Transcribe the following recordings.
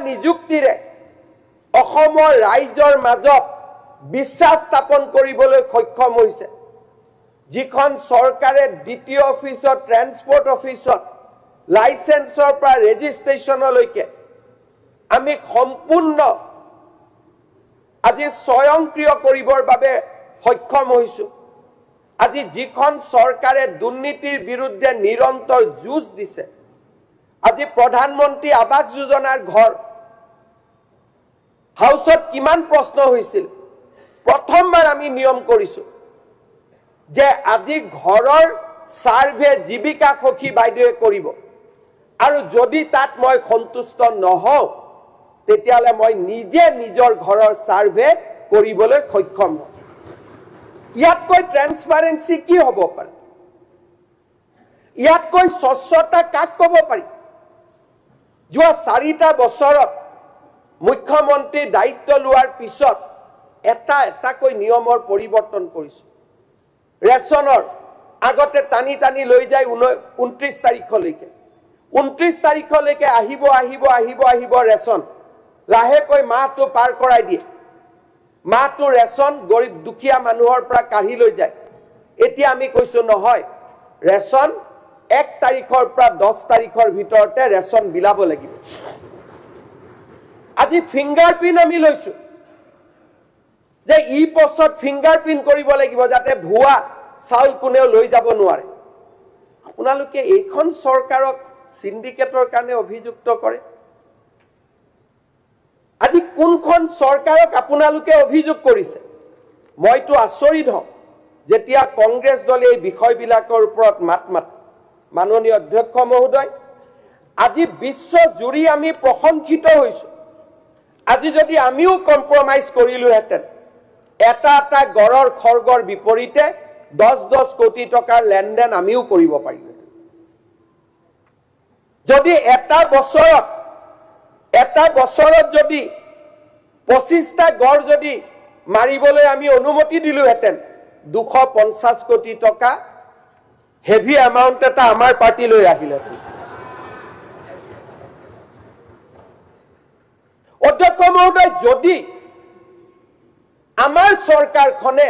নিযুক্তিৰে অসমৰ ৰাইজৰ মাজত বিশ্বাস স্থাপন কৰিবলৈ সক্ষম হৈছে যিখন চৰকাৰে দ্বিতীয় অফিচত ট্ৰান্সপোৰ্ট অফিচত লাইসেন্সৰ পৰা ৰেজিষ্ট্ৰেচনলৈকে আমি সম্পূৰ্ণ আজি স্বয়ংক্ৰিয় কৰিবৰ বাবে সক্ষম হৈছো আজি যিখন চৰকাৰে দুৰ্নীতিৰ বিৰুদ্ধে নিৰন্তৰ যুঁজ দিছে আজি প্ৰধানমন্ত্ৰী আৱাস যোজনাৰ ঘৰ হাউসত কিমান প্ৰশ্ন হৈছিল প্ৰথমবাৰ আমি নিয়ম কৰিছো যে আজি ঘৰৰ সাৰ্ভে জীৱিকা সখী বাইদেৱে কৰিব আৰু যদি তাত মই সন্তুষ্ট নহওঁ তেতিয়ালে মই নিজে নিজৰ ঘৰৰ সাৰ্ভে কৰিবলৈ সক্ষম হম ইয়াতকৈ ট্ৰান্সপাৰেন্সি কি হ'ব পাৰে ইয়াতকৈ স্বচ্ছতা কাক ক'ব পাৰি যোৱা 4টা বছৰত মুখ্যমন্ত্ৰী দায়িত্ব লোৱাৰ পিছত এটাকৈ নিয়মৰ পৰিৱৰ্তন কৰিছে ৰেচনৰ আগতে টানি টানি লৈ যায় 29 তাৰিখলৈকে 29 তাৰিখলৈকে আহিব ৰেচন লাহেকৈ মাহটো পাৰ কৰাই দিয়ে মাহটো ৰেচন গৰীব দুখীয়া মানুহৰ পৰা কাঢ়ি লৈ যায় এতিয়া আমি কৈছো নহয় ৰেচন 1 তাৰিখৰ পৰা 10 তাৰিখৰ ভিতৰতে ৰেচন বিলাব লাগিব আজি ফিংগাৰপ্ৰিন্ট আমি লৈছো যে ই পছত ফিংগাৰপ্ৰিন্ট কৰিব লাগিব যাতে ভুৱা চাউল কোনেও লৈ যাব নোৱাৰে আপোনালোকে এইখন চৰকাৰক সিন্ডিকেটৰ কাৰণে অভিযুক্ত কৰে আজি কোনখন চৰকাৰক আপোনালোকে অভিযোগ কৰিছে মইতো আচৰিত হম যেতিয়া কংগ্ৰেছ দলে এই বিষয়বিলাকৰ ওপৰত মাত মাননীয় অধ্যক্ষ মহোদয় আজি বিশ্ব জুৰি আমি প্ৰশংসিত হৈছো আজি যদি আমিও কম্প্ৰমাইজ কৰিলো হেতেন এটা গড়ৰ খৰ্গৰ বিপৰীতে 10 কোটি টকাৰ লেনদেন আমিও কৰিব পাৰিলো যদি এটা বছৰত যদি 25টা গড় যদি মাৰিবলৈ আমি অনুমতি দিলো হেতেন 250 কোটি টকা হেভি এমাউন্ট এটা আমাৰ পাৰ্টি লৈ আহিলে অধ্যক্ষ মহোদয় যদি আমাৰ চৰকাৰখনে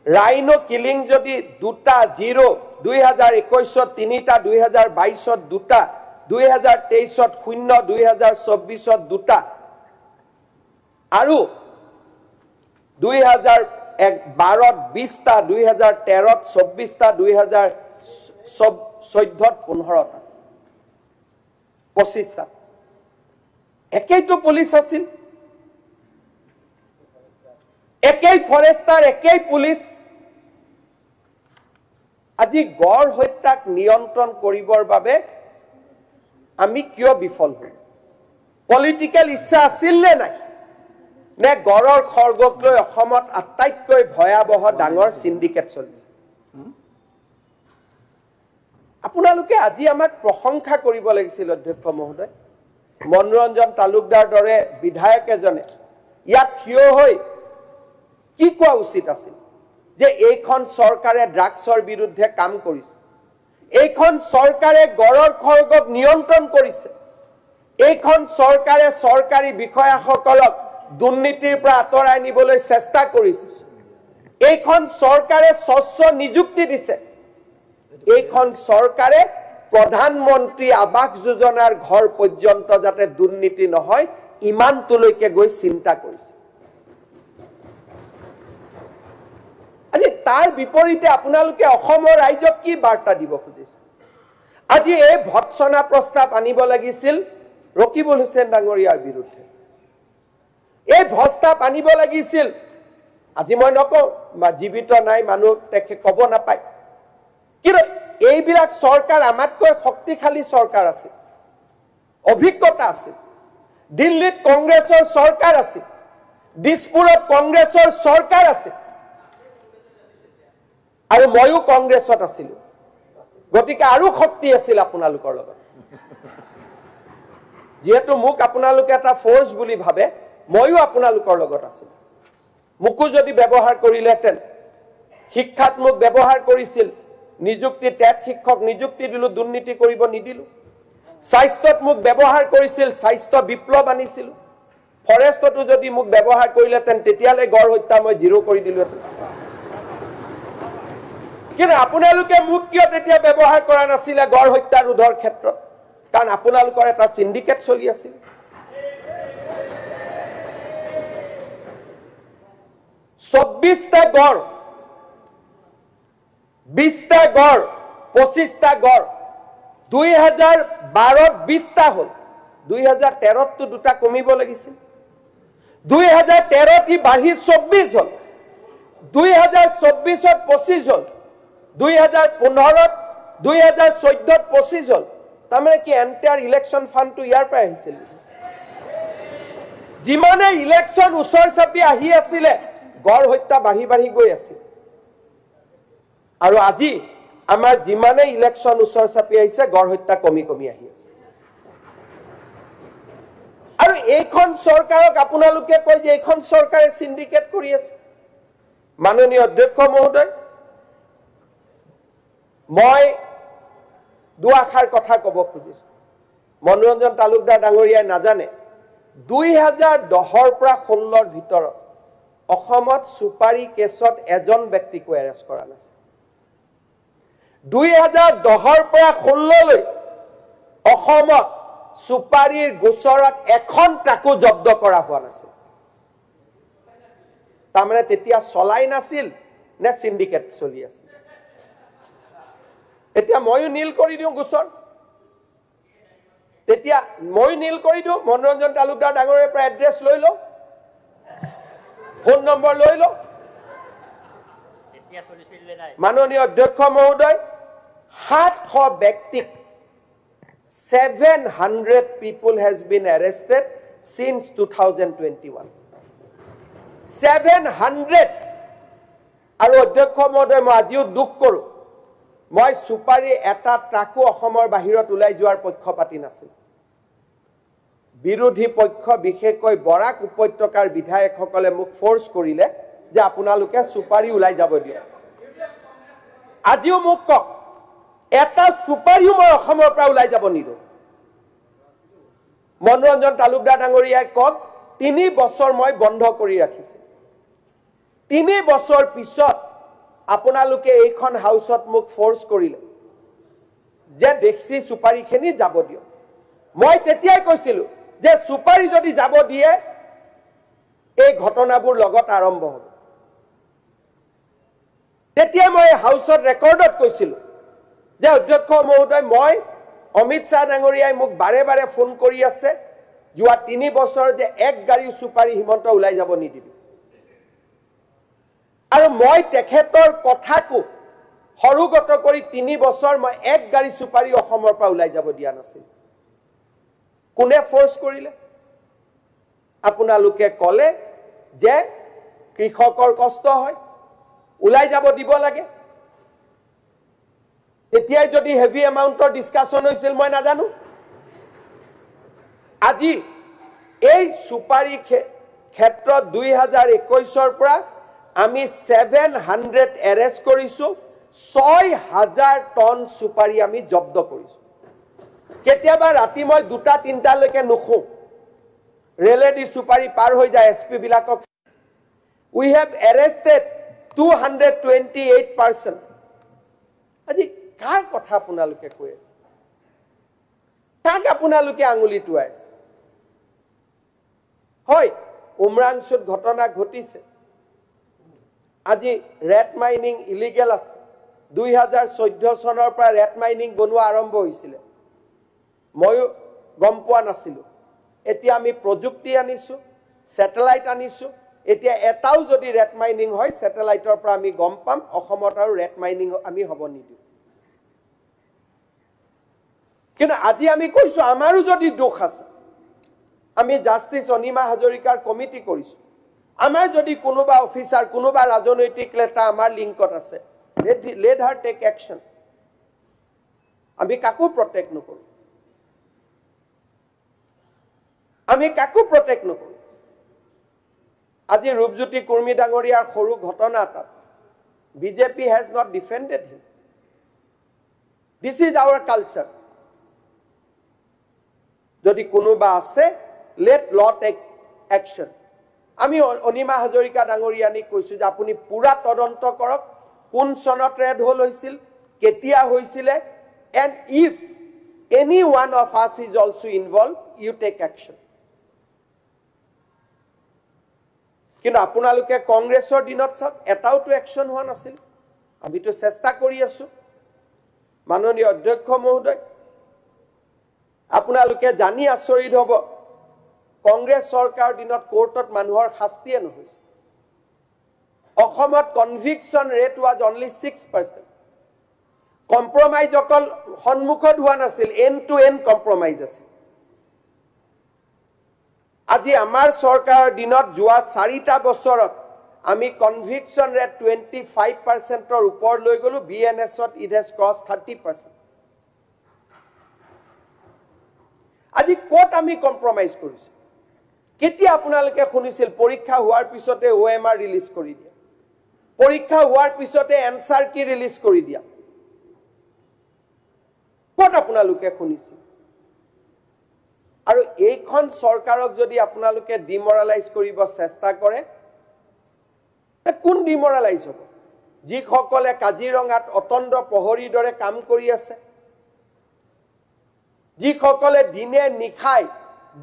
ৰাইনো কিলিং যদি 2টা 0 2021ত 3টা 2022ত 2টা 2023ত 0 2024ত 2টা আৰু 2012ত 20টা 2013ত 24টা 2014ত 15টা 25টা একেইটো পুলিচ আছিল একেই ফৰেষ্টাৰ একেই পুলিচ আজি গড় হত্যাক নিয়ন্ত্ৰণ কৰিবৰ বাবে আমি কিয় বিফল হল পলিটিক্যাল ইচ্ছা আছিল নে নাই নে গড়ৰ খৰ্গক লৈ অসমত আটাইতকৈ ভয়াবহ ডাঙৰ সিন্ডিকেট চলিছে আপোনালোকে আজি আমাক প্ৰশংসা কৰিব লাগিছিল অধ্যক্ষ মহোদয় মনোৰঞ্জন তালুকদাৰ দৰে বিধায়ক এজনে ইয়াত থিয় হৈ কি কোৱা উচিত আছিল যে এইখন চৰকাৰে ড্ৰাগছৰ বিৰুদ্ধে কাম কৰিছে এইখন চৰকাৰে গড়ৰ খৰ্গক নিয়ন্ত্ৰণ কৰিছে এইখন চৰকাৰে চৰকাৰী বিষয়াসকলক দুৰ্নীতিৰ পৰা আঁতৰাই নিবলৈ চেষ্টা কৰিছে এইখন চৰকাৰে স্বচ্ছ নিযুক্তি দিছে এইখন চৰকাৰে প্ৰধানমন্ত্ৰী আৱাস যোজনাৰ ঘৰ পৰ্যন্ত যাতে দুৰ্নীতি নহয় ইমানটোলৈকে গৈ চিন্তা কৰিছে আজি তাৰ বিপৰীতে আপোনালোকে অসমৰ ৰাইজক কি বাৰ্তা দিব খুজিছে আজি এই ভৎসনা প্ৰস্তাৱ আনিব লাগিছিল ৰকিবুল হুছেইন ডাঙৰীয়াৰ বিৰুদ্ধে এই প্ৰস্তাৱ আনিব লাগিছিল আজি মই নকওঁ বা জীৱিত নাই মানুহ তেখে ক'ব নাপায় কিন্তু এইবিলাক চৰকাৰ আমাতকৈ শক্তিশালী চৰকাৰ আছে অভিজ্ঞতা আছে দিল্লীত কংগ্ৰেছৰ চৰকাৰ আছে দিছপুৰত কংগ্ৰেছৰ চৰকাৰ আছে আৰু ময়ো কংগ্ৰেছত আছিল গতিকে আৰু শক্তি আছিল আপোনালোকৰ লগত যেহেতু মোক আপোনালোকে এটা ফোৰ্স বুলি ভাবে ময়ো আপোনালোকৰ লগত আছিল মুকু যদি ব্যৱহাৰ কৰিলেতেন শিক্ষাত মোক ব্যৱহাৰ কৰিছিল নিযুক্তি টেট শিক্ষক নিযুক্তি দিলো দুৰ্নীতি কৰিব নিদিলো স্বাস্থ্যত মোক ব্যৱহাৰ কৰিছিল, স্বাস্থ্য বিপ্লৱ আনিছিল। ফৰেষ্টতো যদি মোক ব্যৱহাৰ কৰিলেহেঁতেন তেতিয়ালৈ গড় হত্যা মই জিৰো কৰি দিলোহেঁতেন। কিন্তু আপোনালোকে মোক কিয় তেতিয়া ব্যৱহাৰ কৰা নাছিলে গড় হত্যা ৰোধৰ ক্ষেত্ৰত? কাৰণ আপোনালোকৰ এটা সিন্ডিকেট চলি আছিল। চৌব্বিশটা গড়, 20টা গড়, 25টা গড়, 2012ত 20টা হল, 2013তো 2টা কমিব লাগিছিল, 2013 বাঢ়ি 24 হল, 2024ত 25 হল, 2015ত 2014ত 25 হল। তাৰমানে কি এন্টায়াৰ ইলেকশ্যন ফাণ্ডটো ইয়াৰ পৰা আহিছিল? যিমানে ইলেকশ্যন ওচৰ চাপি আহি আছিলে গড় হত্যা বাঢ়ি বাঢ়ি গৈ আছিল। আৰু আজি আমাৰ যিমানে ইলেকশ্যন ওচৰ চাপি আহিছে গড় হত্যা কমি কমি আহি আছে। আৰু এইখন চৰকাৰক আপোনালোকে কয় যে এইখন চৰকাৰে সিন্ডিকেট কৰি আছে। মাননীয় অধ্যক্ষ মহোদয়, মই দুআষাৰ কথা ক'ব খুজিছো। মনোৰঞ্জন তালুকদাৰ ডাঙৰীয়াই নাজানে 2010ৰ পৰা 16ৰ ভিতৰত অসমত সুপাৰী কেছত এজন ব্যক্তিকো এৰেষ্ট কৰা নাছিল। 2010ৰ পৰা 16লৈ অসমত সুপাৰীৰ গোচৰত এখন ট্ৰাকো জব্দ কৰা হোৱা নাছিল। তাৰমানে তেতিয়া চলাই নাছিল নে সিন্ডিকেট চলি আছিল? এতিয়া ময়ো নীল কৰি দিওঁ গোচৰ, তেতিয়া ময়ো নীল কৰি দিওঁ, মনোৰঞ্জন তালুকদাৰ ডাঙৰীয়াৰ পৰা এড্ৰেছ লৈ লওঁ, ফোন নম্বৰ লৈ লওঁ। মাননীয় অধ্যক্ষ মহোদয়, 700 ব্যক্তিক 700 people has been arrested since 2021. 700। আৰু অধ্যক্ষ মহোদয়, মই আজিও দুখ কৰোঁ, মই সুপাৰী এটা ট্ৰাকো অসমৰ বাহিৰত ওলাই যোৱাৰ পক্ষপাতি নাছিল। বিৰোধী পক্ষ বিশেষকৈ বৰাক উপত্যকাৰ বিধায়কসকলে মোক ফোৰ্স কৰিলে যে আপোনালোকে সুপাৰী ওলাই যাব দিয়ক। আজিও মোক কওক, এটা সুপাৰীও মই অসমৰ পৰা ওলাই যাব নিদিওঁ। মনোৰঞ্জন তালুকদাৰ ডাঙৰীয়াই কওক 3 বছৰ মই বন্ধ কৰি ৰাখিছো। 3 বছৰ পিছত আপোনালোকে এইখন হাউসত মোক ফোৰ্স কৰিলে যে দেখছি সুপাৰীখিনি যাব দিয়ক। মই তেতিয়াই কৈছিলো যে সুপাৰী যদি যাব দিয়ে এই ঘটনাবোৰ লগত আৰম্ভ হ'ব। তেতিয়া মই হাউসত ৰেকৰ্ডত কৈছিলো যে অধ্যক্ষ মহোদয়, মই অমিত শাহ ডাঙৰীয়াই মোক বাৰে বাৰে ফোন কৰি আছে, যোৱা 3 বছৰ যে এক গাড়ী সুপাৰী হিমন্ত ওলাই যাব নিদিবি। আৰু মই তেখেতৰ কথাকো সৰুগত কৰি 3 বছৰ মই এক গাড়ী সুপাৰী অসমৰ পৰা ওলাই যাব দিয়া নাছিল। কোনে ফোৰ্স কৰিলে? আপোনালোকে ক'লে যে কৃষকৰ কষ্ট হয়, ওলাই যাব দিব লাগে। এতিয়াই যদি হেভি এমাউন্টৰ ডিসকাশন হৈছিল মই নাজানো। আজি এই সুপাৰী ক্ষেত্ৰত 2021ৰ পৰা আমি 700 এৰেষ্ট কৰিছো, 6000 টন সুপাৰী আমি জব্দ কৰিছো। কেতিয়াবা ৰাতি মই 2-3টা লৈকে নুখো, ৰেলেদি সুপাৰী পাৰ হৈ যায় এসপি বিলাকক। We have arrested 228 person। আজি কাৰ কথা আপোনালোকে কৈ আছে? কাক আপোনালোকে আঙুলি টুৱাই আছে? হয়, উমৰাংচুত ঘটনা ঘটিছে। আজি ৰেট মাইনিং ইলিগেল আছে। 2014 চনৰ পৰা ৰেট মাইনিং বনোৱা আৰম্ভ হৈছিল। ময়ো গম পোৱা নাছিলো। এতিয়া আমি প্ৰযুক্তি আনিছো, স্যাটেলাইট আনিছো। এতিয়া এটাও যদি ৰেট মাইনিং হয় স্যাটেলাইটৰ পৰা আমি গম পাম, অসমত আৰু ৰেট মাইনিং আমি হ'ব নিদিওঁ। কিন্তু আজি আমি কৈছো আমাৰো যদি দোষ আছে, আমি জাস্টিস অনিমা হাজৰিকাৰ কমিটি কৰিছো। আমাৰ যদি কোনোবা অফিচাৰ, কোনোবা ৰাজনৈতিক নেতা আমাৰ লিংকত আছে, let her take action। আমি কাকো প্ৰটেক্ট নকৰো, আমি কাকো প্ৰটেক্ট নকৰো। আজি ৰূপজ্যোতি কুৰ্মী ডাঙৰীয়াৰ সৰু ঘটনা এটাত BJP has not defended him. This is our culture. যদি কোনোবা আছে let law take action আমি অনিমা হাজৰিকা ডাঙৰীয়ানিক কৈছো যে আপুনি পুৰা তদন্ত কৰক কোন চনত ৰেড হল হৈছিল কেতিয়া হৈছিল and if any one of us is also involved you take action কিন্তু আপোনালোকে কংগ্ৰেছৰ দিনত সব এটাওটো একশন হোৱা নাছিল আমি তো চেষ্টা কৰি আছো মাননীয় অধ্যক্ষ মহোদয় আপোনালোকে জানি আচৰিত হ'ব কংগ্ৰেছ চৰকাৰ দিনত কোৰ্টত মানুহৰ শাস্তিয়ে নহৈছে অসমত conviction rate was only 6% compromise অকল সন্মুখত হোৱা নাছিল এণ্ড টু এণ্ড কম্প্ৰমাইজ আছিল আজি আমাৰ চৰকাৰৰ দিনত যোৱা 4টা বছৰত আমি কনভিকশন ৰেট 25% ওপৰ লৈ গলো BNS to it has crossed 30% আজি কোট আমি কম্প্ৰমাইজ কৰিছো কেতিয়া আপোনালোকে শুনিছিল পৰীক্ষা হোৱাৰ পিছতে OMR ৰিলিজ কৰি দিয়া পৰীক্ষা হোৱাৰ পিছতে এনসাৰ কি ৰিলিজ কৰি দিয়া কোট আপোনালোকে শুনিছিল আৰু এইখন চৰকাৰক যদি আপোনালোকে ডিমৰালাইজ কৰিব চেষ্টা কৰে কোন ডিমৰালাইজ হ'ব যি সকলে কাজিৰঙাত অতন্দ প্ৰহৰীৰ দৰে কাম কৰি আছে যি সকলে দিনে নিখাই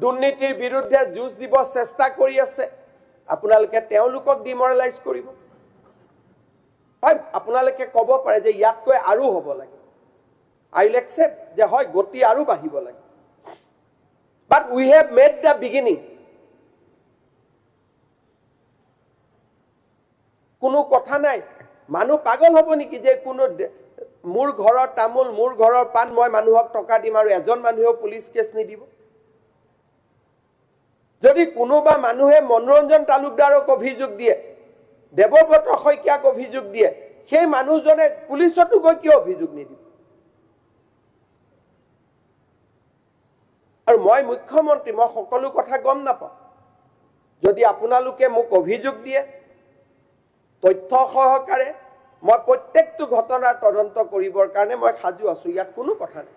দুৰ্নীতিৰ বিৰুদ্ধে যুঁজ দিব চেষ্টা কৰি আছে আপোনালোকে তেওঁলোকক ডিমৰালাইজ কৰিব হয় আপোনালোকে ক'ব পাৰে যে ইয়াতকৈ আৰু হ'ব লাগে I will accept যে হয় গতি আৰু বাঢ়িব লাগে but we have made the beginning কোনো কথা নাই মানুহ পাগল হ'ব নেকি যে কোনো মোৰ ঘৰৰ তামুল মোৰ ঘৰৰ পান মই মানুহক টকা দিম আৰু এজন মানুহেও পুলিশ কেছ নিদিব যদি কোনোবা মানুহে মনোৰঞ্জন তালুকদাৰক অভিযোগ দিয়ে দেৱব্ৰত শইকীয়াক অভিযোগ দিয়ে সেই মানুহজনে পুলিশতো গৈ কিয় অভিযোগ নিদিব আৰু মই মুখ্যমন্ত্ৰী মই সকলো কথা গম নাপাওঁ যদি আপোনালোকে মোক অভিযোগ দিয়ে তথ্য সহকাৰে মই প্ৰত্যেকটো ঘটনাৰ তদন্ত কৰিবৰ কাৰণে মই সাজু আছো ইয়াত কোনো কথা নাই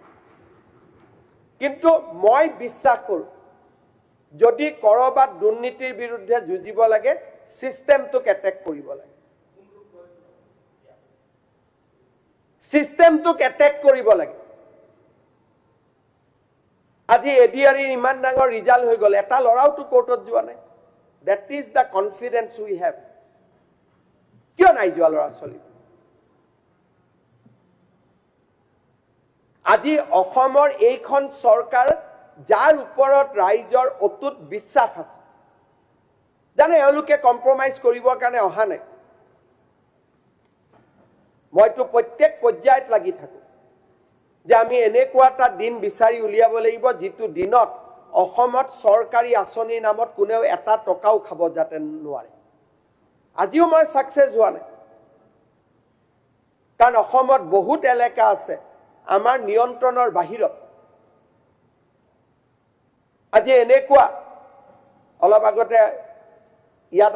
কিন্তু মই বিশ্বাস কৰো যদি কৰবাত দুৰ্নীতিৰ বিৰুদ্ধে যুঁজিব লাগে সিস্টেমটোক এটেক কৰিব লাগে সিস্টেমটোক এটেক কৰিব লাগে আজি এডিআৰিৰ ইমান ডাঙৰ ৰিজাল্ট হৈ গল এটা লৰাওটো কোৰ্টত যোৱা নাই that is the confidence we have কিয় নাই যোৱা লৰা চলি আজি অসমৰ এইখন চৰকাৰ যাৰ ওপৰত ৰাইজৰ অতুত বিশ্বাস আছে জানে এওঁলোকে কম্প্ৰমাইজ কৰিবৰ কাৰণে অহা নাই মইতো প্ৰত্যেক পৰ্যায়ত লাগি থাকো যে আমি এনেকুৱা এটা দিন বিচাৰি উলিয়াব লাগিব যিটো দিনত অসমত চৰকাৰী আঁচনিৰ নামত কোনেও এটা টকাও খাব যাতে নোৱাৰে আজিও মই সাকসেস হোৱা নাই কাৰণ অসমত বহুত এলেকা আছে আমাৰ নিয়ন্ত্ৰণৰ বাহিৰত আজি এনেকুৱা অলপ আগতে ইয়াত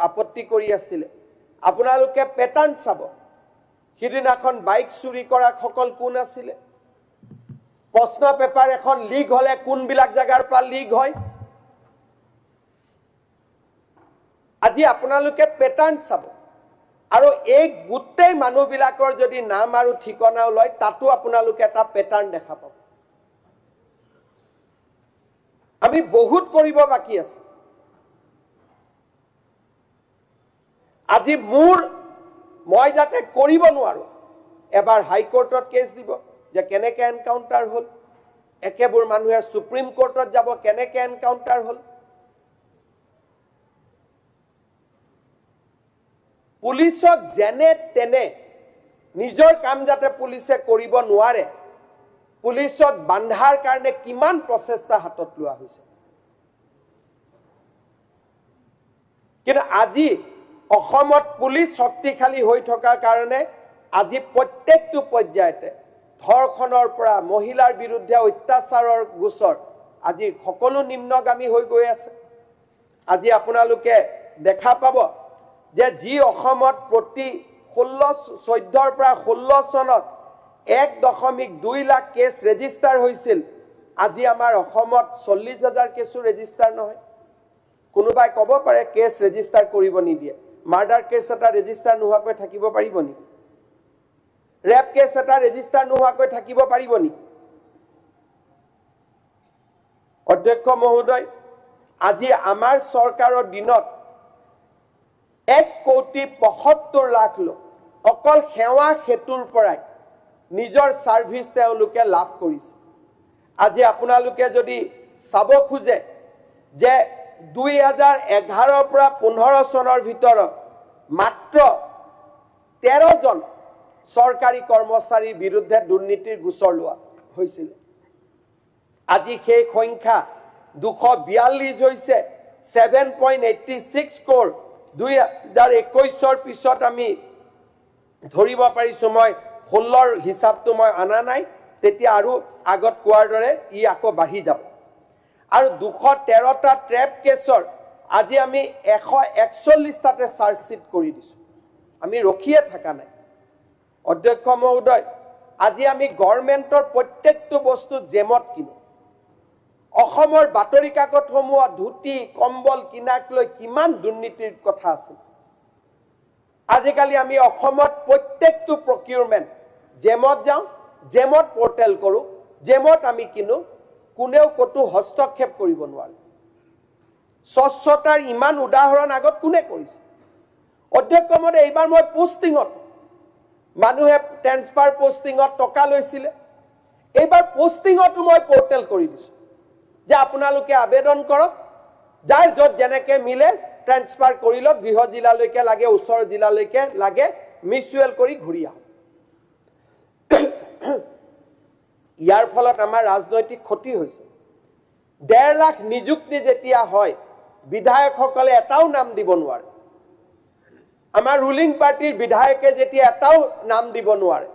আপত্তি কৰি আছিল আপোনালোকে পেটাৰ্ন চাব হিদিনাখন বাইক চুৰি কৰা সকল কোন আছিল প্ৰশ্ন পেপাৰ এখন লিক হলে কোনবিলাক জাগাৰ পৰা লিক হয় আজি আপোনালোকে পেটাৰ্ন চাব আৰু এই গুটেই মানুহবিলাকৰ যদি নাম আৰু ঠিকনা লয় তাতো আপোনালোকে এটা পেটাৰ্ন দেখা পাব আমি বহুত কৰিব বাকি আছে আজি মই যাতে কৰিব নোৱাৰো এবাৰ হাই কোৰ্টত কেছ দিব যে কেনেকে এনকাউন্টাৰ হল একেবোৰ মানুহে সুপ্ৰিম কোৰ্টত যাব কেনেকে এনকাউন্টাৰ হল পুলিচক যেনে তেনে নিজৰ কাম যাতে পুলিচে কৰিব নোৱাৰে পুলিচক বান্ধাৰ কাৰণে কিমান প্ৰচেষ্টা হাতত লোৱা হৈছে কিন্তু আজি অসমত পুলিচ শক্তিশালী হৈ থকাৰ কাৰণে আজি প্ৰত্যেকটো পৰ্যায়তে ধৰ্ষণৰ পৰা মহিলাৰ বিৰুদ্ধে অত্যাচাৰৰ গোচৰ আজি সকলো নিম্নগামী হৈ গৈ আছে আজি আপোনালোকে দেখা পাব যে যি অসমত প্ৰতি 14 পৰা 16 চনত 1.2 লাখ কেছ ৰেজিষ্টাৰ হৈছিল আজি আমাৰ অসমত 40,000 কেছও ৰেজিষ্টাৰ নহয় কোনোবাই ক'ব পাৰে কেছ ৰেজিষ্টাৰ কৰিব নিদিয়ে মাৰ্ডাৰ কেছ এটা ৰেজিষ্টাৰ নোহোৱাকৈ থাকিব পাৰিব নেকি ৰেপ কেছ এটা ৰেজিষ্টাৰ নোহোৱাকৈ থাকিব পাৰিব নেকি অধ্যক্ষ মহোদয় আজি আমাৰ চৰকাৰৰ দিনত 1,75,00,000 লোক অকল সেৱা হেতুৰ পৰাই নিজৰ সাৰ্ভিস তেওঁলোকে লাভ কৰিছে আজি আপোনালোকে যদি চাব খুজে যে 2011 পৰা 15 চনৰ ভিতৰত মাত্ৰ 13 জন চৰকাৰী কৰ্মচাৰীৰ বিৰুদ্ধে দুৰ্নীতিৰ গোচৰ লোৱা হৈছিল আজি সেই সংখ্যা 242 হৈছে 7.86 crore 2021 পিছত আমি ধৰিব পাৰিছো মই 16ৰ হিচাপটো মই আনা নাই তেতিয়া আৰু আগত কোৱাৰ দৰে ই আকৌ বাঢ়ি যাব আৰু 213টা ট্ৰেপ কেছৰ আজি আমি 141টাতে চাৰ্জ শিট কৰি দিছো আমি ৰখিয়ে থাকা নাই অধ্যক্ষ মহোদয় আজি আমি গভৰ্ণমেণ্টৰ প্ৰত্যেকটো বস্তু জেমত কিনো অসমৰ বাতৰি কাকতসমূহ ধুতি কম্বল কিনাক লৈ কিমান দুৰ্নীতিৰ কথা আছে আজিকালি আমি অসমত প্ৰত্যেকটো প্ৰকিউৰমেণ্ট জেমত যাওঁ জেমত পোৰ্টেল কৰো জেমত আমি কিনো কোনেও কতো হস্তক্ষেপ কৰিব নোৱাৰে স্বচ্ছতাৰ ইমান উদাহৰণ আগত কোনে কৰিছে অধ্যক্ষ মহোদয় এইবাৰ মই পোষ্টিঙত মানুহে ট্ৰান্সফাৰ পোষ্টিঙত টকা লৈছিলে এইবাৰ পোষ্টিঙতো মই পোৰ্টেল কৰি দিছো যে আপোনালোকে আবেদন কৰক যাৰ যত জেনেকে মিলে ট্ৰান্সফাৰ কৰি লওক গৃহ জিলালৈকে লাগে ওচৰ জিলালৈকে লাগে মিউচুৱেল কৰি ঘূৰি আহক ইয়াৰ ফলত আমাৰ ৰাজনৈতিক ক্ষতি হৈছে 1.5 লাখ নিযুক্তি যেতিয়া হয় বিধায়কসকলে এটাও নাম দিব নোৱাৰে আমাৰ ৰুলিং পাৰ্টিৰ বিধায়কে যেতিয়া এটাও নাম দিব নোৱাৰে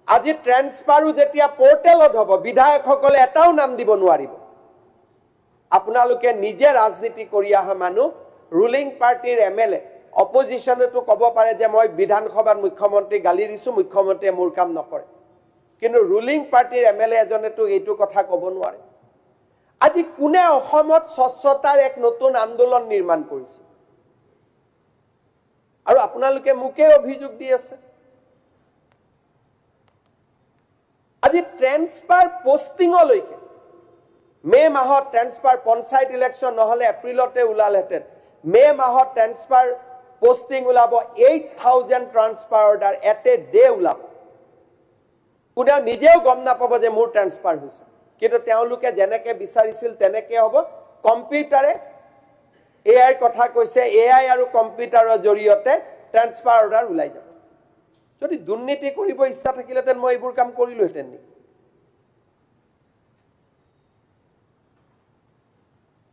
আজি ট্ৰান্সফাৰো যেতিয়া পোৰ্টেলত হ'ব বিধায়কসকলে এটাও নাম দিব নোৱাৰিব আপোনালোকে নিজে ৰাজনীতি কৰি আহা মানুহ ৰুলিং পাৰ্টিৰ এমএলএ অপজিশনটো ক'ব পাৰে যে মই বিধানসভাত মুখ্যমন্ত্ৰী গালি দিছো মুখ্যমন্ত্ৰীয়ে মোৰ কাম নকৰে কিন্তু ৰুলিং পাৰ্টিৰ এমএলএ এজনেতো এইটো কথা ক'ব নোৱাৰে আজি কোনে অসমত স্বচ্ছতাৰ এক নতুন আন্দোলন নিৰ্মাণ কৰিছে আৰু আপোনালোকে মুকে অভিযোগ দি আছে আজি ট্ৰান্সফাৰ পোষ্টিঙলৈকে মে মাহত ট্ৰান্সফাৰ পঞ্চায়ত ইলেকশ্যন নহলে এপ্ৰিলতে ওলালহেতেন মে মাহত ট্ৰান্সফাৰ পোষ্টিং ওলাব 8,000 transfer order at a day ওলাব কোনে নিজেও গম নাপাব যে মোৰ ট্ৰান্সফাৰ হৈছে কিন্তু তেওঁলোকে যেনেকে বিচাৰিছিল তেনেকে হ'ব কম্পিউটাৰে এআই কথা কৈছে এআই আৰু কম্পিউটাৰৰ জৰিয়তে ট্ৰান্সফাৰ অৰ্ডাৰ ওলাই যাব যদি দুৰ্নীতি কৰিব ইচ্ছা থাকিলেতেন মই এইবোৰ কাম কৰিলোহেতেন নি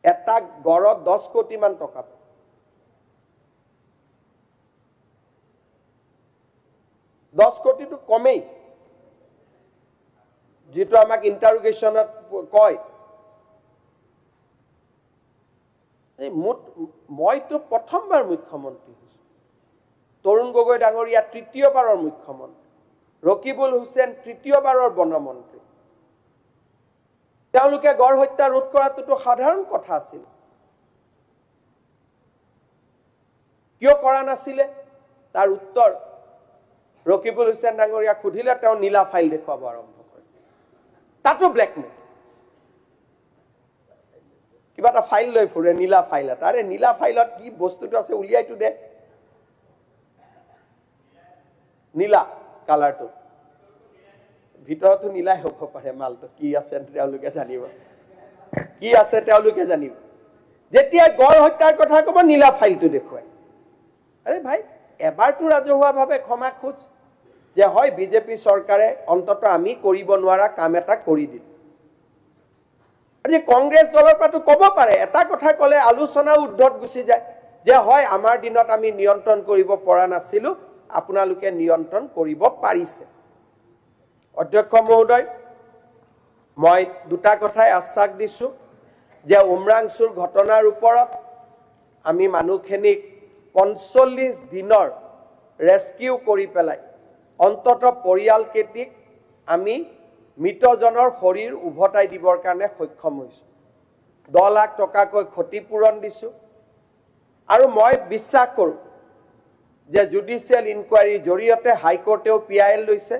এটা গড়ত 10 কোটি মান টকা 10 কোটিটো কমেই যেটো আমাক ইন্টাৰোগেশনত কয় এই মইতো প্ৰথমবাৰ মুখ্যমন্ত্ৰী হৈছো তৰুণ গগৈ ডাঙৰীয়া তৃতীয়বাৰৰ মুখ্যমন্ত্ৰী ৰকিবুল হুছেইন তৃতীয়বাৰৰ বনমন্ত্ৰী তেওঁলোকে গড় হত্যা ৰোধ কৰাটো সাধাৰণ কথা আছিল কিয় কৰা নাছিলে তাৰ উত্তৰ ৰকিবুল হুছেইন ডাঙৰীয়া খুধিলে তেওঁ নীলা ফাইল দেখুৱাব আৰম্ভ কৰে তাতো ব্ল্যাকমেইল কিবা এটা ফাইল লৈ ফুৰে নীলা ফাইল এটা আৰে নীলা ফাইলত কি বস্তুটো আছে উলিয়াইটো দে নীলা কালাৰটো ভিতৰতো নীলাই হ'ব পাৰে মালটো কি আছে তেওঁলোকে জানিব কি আছে তেওঁলোকে জানিব যেতিয়া গড় হত্যাৰ কথা ক'ব নীলা ফাইলটো দেখুৱাই আৰে ভাই এবাৰটো ৰাজহুৱাভাৱে ক্ষমা খোজ যে হয় বিজেপি চৰকাৰে অন্তত আমি কৰিব নোৱাৰা কাম এটা কৰি দিল আজি কংগ্ৰেছ দলৰ পৰাটো ক'ব পাৰে এটা কথা ক'লে আলোচনা উদ্ধত গুচি যায় যে হয় আমাৰ দিনত আমি নিয়ন্ত্ৰণ কৰিব পৰা নাছিলো আপোনালোকে নিয়ন্ত্ৰণ কৰিব পাৰিছে অধ্যক্ষ মহোদয় মই দুটা কথাই আশ্বাস দিছো যে উমৰাংচুৰ ঘটনাৰ ওপৰত আমি মানুহখিনিক 45 দিনৰ ৰেস্কিউ কৰি পেলাই অন্তত পৰিয়াল কেটিক আমি মৃতজনৰ শৰীৰ উভতাই দিবৰ কাৰণে সক্ষম হৈছোঁ 10 লাখ টকাকৈ ক্ষতিপূৰণ দিছোঁ আৰু মই বিশ্বাস কৰোঁ যে জুডিচিয়েল ইনকুৱাৰীৰ জৰিয়তে হাইকোৰ্টেও পিআইএল লৈছে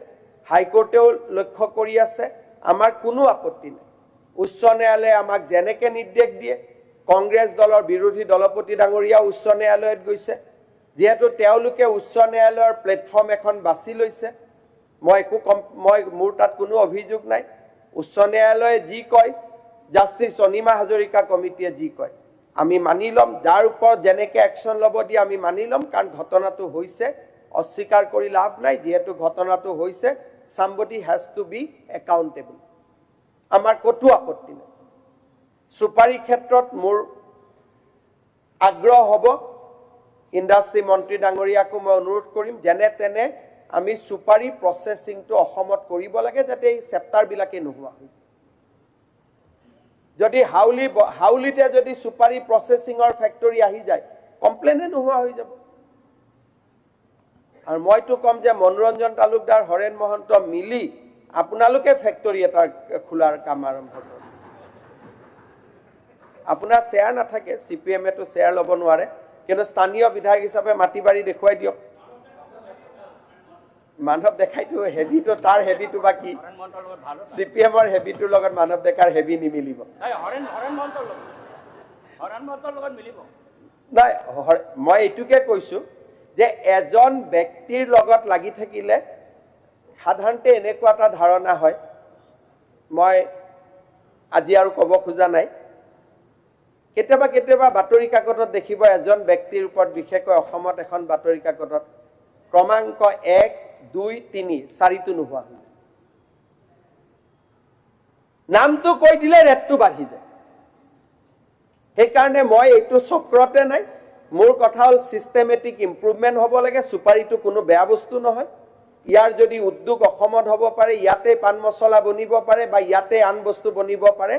হাইকোৰ্টেও লক্ষ্য কৰি আছে আমাৰ কোনো আপত্তি নাই উচ্চ ন্যায়ালয়ে আমাক যেনেকৈ নিৰ্দেশ দিয়ে কংগ্ৰেছ দলৰ বিৰোধী দলপতি ডাঙৰীয়া উচ্চ ন্যায়ালয়ত গৈছে যেহেতু তেওঁলোকে উচ্চ ন্যায়ালয়ৰ প্লেটফৰ্ম এখন বাছি লৈছে মই মোৰ তাত কোনো অভিযোগ নাই উচ্চ ন্যায়ালয়ে যি কয় জাষ্টিস অনিমা হাজৰিকা কমিটিয়ে যি কয় আমি মানি লম যাৰ ওপৰত যেনেকৈ একশ্যন ল'ব দিয়ে আমি মানি লম কাৰণ ঘটনাটো হৈছে অস্বীকাৰ কৰি লাভ নাই যেহেতু ঘটনাটো হৈছে somebody has to be accountable আমাৰ কতো আপত্তি নাই সুপাৰী ক্ষেত্ৰত মোৰ আগ্ৰহ হ'ব ইণ্ডাষ্ট্ৰি মন্ত্ৰী ডাঙৰীয়াকো মই অনুৰোধ কৰিম যেনে তেনে আমি সুপাৰী প্ৰসেসিংটো অসমত কৰিব লাগে যাতে এই চেপ্টাৰবিলাকে নোহোৱা হয় যদি হাউলিতে যদি সুপাৰী প্ৰসেসিংৰ ফ্যাক্টৰী আহি যায় কমপ্লেইনে নোহোৱা হৈ যাব আৰু মইতো কম যে মনোৰঞ্জন তালুকদাৰ হৰেন মহন্ত মিলি আপোনালোকে ফ্যাক্টৰী এটা খোলাৰ কাম আৰম্ভ কৰক আপোনাৰ শেয়াৰ নাথাকে সিপিএমে তো শেয়াৰ ল'ব নোৱাৰে কিন্তু স্থানীয় বিধায়ক হিচাপে মাটিবাৰী দেখুৱাই দিয়ক মানৱ দেখাইতো হেভিটো তাৰ হেভিটো বাকি সিপিএমৰ হেভিটোৰ লগত মানৱ দেখাৰ হেভি নিমিলিব নাই মই এইটোকে কৈছো যে এজন ব্যক্তিৰ লগত লাগি থাকিলে সাধাৰণতে এনেকুৱা এটা ধাৰণা হয় মই আজি আৰু ক'ব খোজা নাই কেতিয়াবা বাতৰি কাকতত দেখিব এজন ব্যক্তিৰ ওপৰত বিশেষকৈ অসমত এখন বাতৰি কাকতত ক্ৰমাংক 1 2 3 4টো নোহোৱা হয় নামটো কৈ দিলে ৰেটটো বাঢ়ি যায় সেইকাৰণে মই এইটো চক্ৰতে নাই মোৰ কথা হল সিস্টেমেটিক ইমপ্ৰুভমেন্ট হ'ব লাগে সুপাৰীটো কোনো বেয়া বস্তু নহয় ইয়াৰ যদি উদ্যোগ অসমত হ'ব পাৰে ইয়াতে পান মছলা বনিব পাৰে বা ইয়াতে আন বস্তু বনিব পাৰে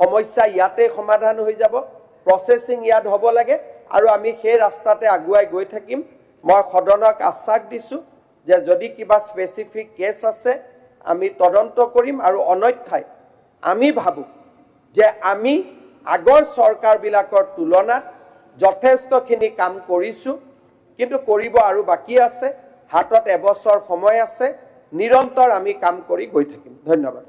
সমস্যা ইয়াতে সমাধান হৈ যাব প্ৰসেসিং ইয়াত হ'ব লাগে আৰু আমি সেই ৰাস্তাতে আগুৱাই গৈ থাকিম মই সদনক আশ্বাস দিছো যে যদি কিবা স্পেসিফিক কেস আছে আমি তদন্ত কৰিম আৰু অন্যথায় আমি ভাবো যে আমি আগৰ চৰকাৰবিলাকৰ তুলনাত যথেষ্টখিনি কাম কৰিছো কিন্তু কৰিব আৰু বাকি আছে হাতত এবছৰ সময় আছে নিৰন্তৰ আমি কাম কৰি গৈ থাকিম ধন্যবাদ